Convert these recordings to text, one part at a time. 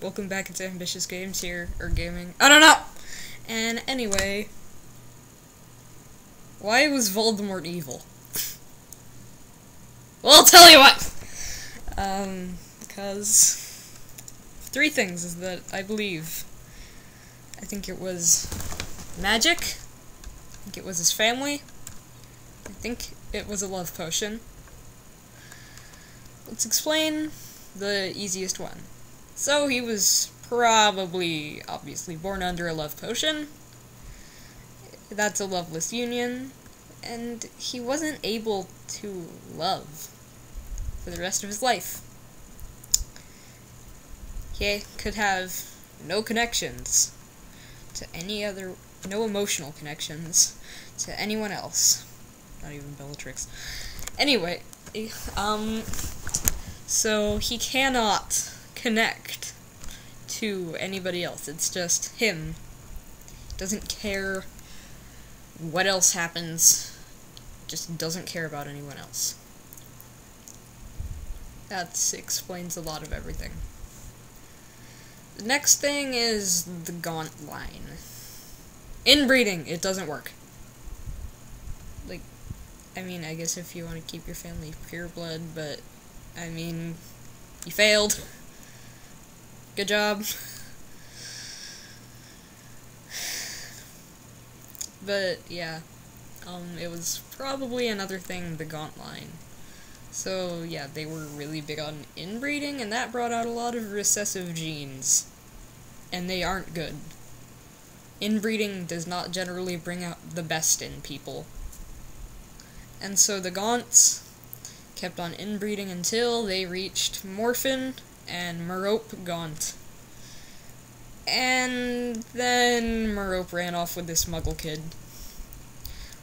welcome back to Ambitious Games here, or gaming. I don't know! And anyway, why was Voldemort evil? Well, I'll tell you what! Because three things is that I believe. I think it was magic, I think it was his family, I think it was a love potion. Let's explain the easiest one. So he was probably, obviously, born under a love potion. That's a loveless union. And he wasn't able to love for the rest of his life. He could have no connections to any other, no emotional connections to anyone else. Not even Bellatrix. Anyway, so he cannot connect to anybody else. It's just him. Doesn't care what else happens. Just doesn't care about anyone else. That explains a lot of everything. The next thing is the gaunt line. Inbreeding, it doesn't work. Like, I mean, I guess if you want to keep your family pure blood, but, I mean, you failed. Good job. But, yeah. It was probably another thing, the gaunt line. So, yeah, they were really big on inbreeding, and that brought out a lot of recessive genes. And they aren't good. Inbreeding does not generally bring out the best in people. And so the Gaunts kept on inbreeding until they reached Morphin and Merope Gaunt. And then Merope ran off with this muggle kid.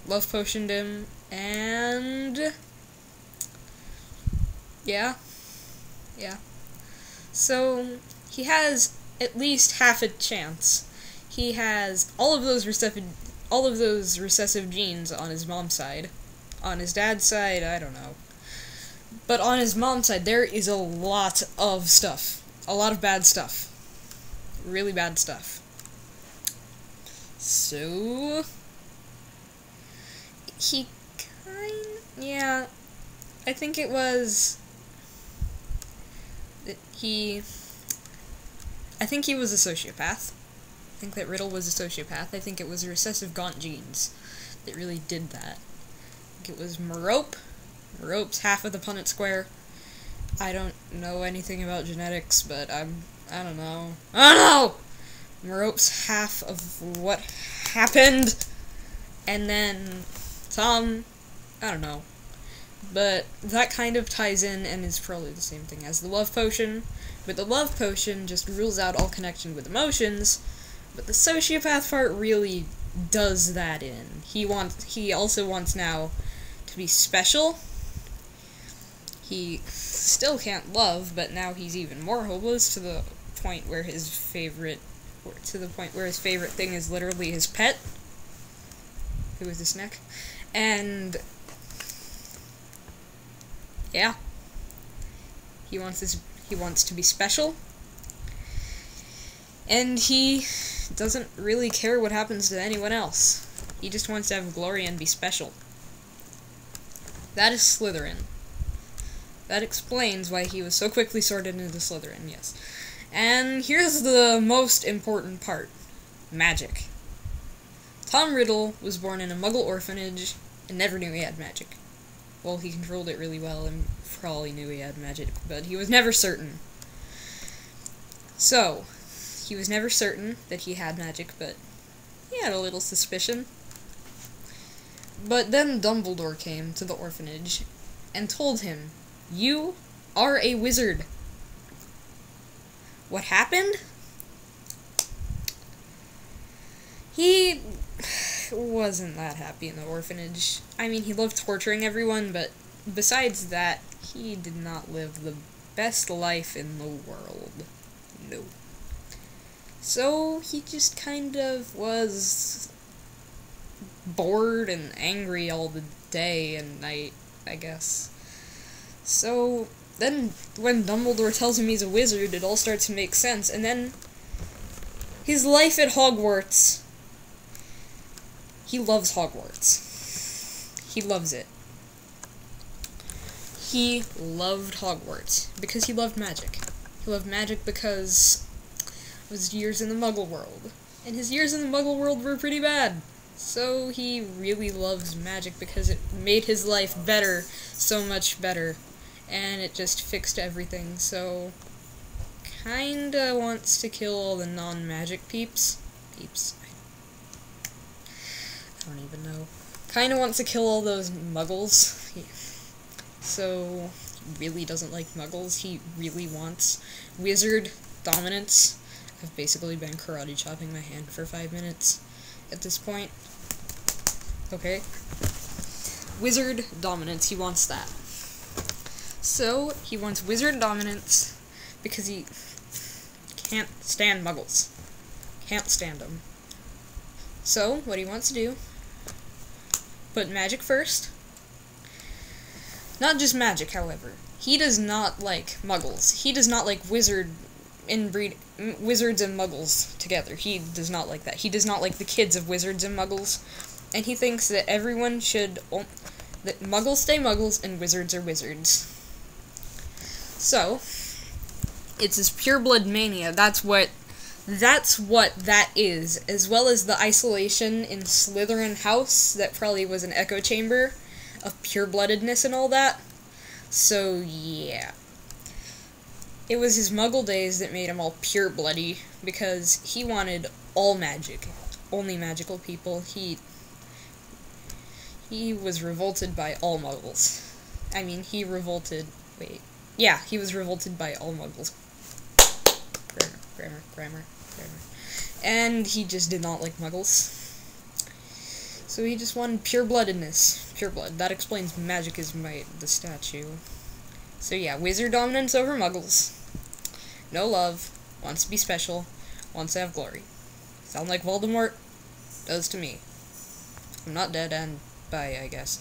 Love potioned him, and yeah. So he has at least half a chance. He has all of those recessive genes on his mom's side. On his dad's side, I don't know. But on his mom's side, there is a lot of stuff. A lot of bad stuff. Really bad stuff. So yeah, I think it was that I think he was a sociopath. I think that Riddle was a sociopath. I think it was recessive Gaunt genes that really did that. I think it was Merope. Merope's half of the Punnett square. I don't know anything about genetics, but I don't know. Merope's half of what happened, and then Tom, I don't know. But that kind of ties in and is probably the same thing as the love potion. But the love potion just rules out all connection with emotions, but the sociopath part really does that in. He also wants now to be special. He still can't love, but now he's even more hopeless to the point where his favorite thing is literally his pet, who is this neck. And yeah, he wants to be special, and he doesn't really care what happens to anyone else. He just wants to have glory and be special. That is Slytherin. That explains why he was so quickly sorted into Slytherin, yes. And here's the most important part. Magic. Tom Riddle was born in a Muggle orphanage and never knew he had magic. Well, he controlled it really well and probably knew he had magic, but he was never certain. So, he was never certain that he had magic, but he had a little suspicion. But then Dumbledore came to the orphanage and told him, "You are a wizard." What happened? He wasn't that happy in the orphanage. I mean, he loved torturing everyone, but besides that, he did not live the best life in the world. No. So, he just kind of was bored and angry all the day and night, I guess. So, then when Dumbledore tells him he's a wizard, it all starts to make sense, and then his life at Hogwarts. He loves Hogwarts. He loves it. He loved Hogwarts because he loved magic. He loved magic because of his years in the Muggle world. And his years in the Muggle world were pretty bad. So he really loves magic because it made his life better, so much better. And it just fixed everything, so kinda wants to kill all the non-magic peeps. I don't even know. Kinda wants to kill all those muggles. So, he really doesn't like muggles. He really wants wizard dominance. I've basically been karate chopping my hand for 5 minutes at this point. Okay. Wizard dominance, he wants that. So, he wants wizard dominance because he can't stand muggles. Can't stand them. So, what he wants to do, put magic first. Not just magic, however. He does not like muggles. He does not like wizards and muggles together. He does not like that. He does not like the kids of wizards and muggles. And he thinks that everyone should... that muggles stay muggles and wizards are wizards. So, it's his pureblood mania. That's what that is, as well as the isolation in Slytherin House that probably was an echo chamber of pure-bloodedness and all that. So, yeah. It was his muggle days that made him all pure-bloody, because he wanted all magic. Only magical people. He was revolted by all muggles. I mean, he revolted... Wait. Yeah, he was revolted by all muggles. Grammar. And he just did not like muggles. So he just wanted pure-bloodedness. Pure blood. That explains magic is the statue. So yeah, wizard dominance over muggles. No love. Wants to be special. Wants to have glory. Sound like Voldemort? Does to me. I'm not dead and bye, I guess.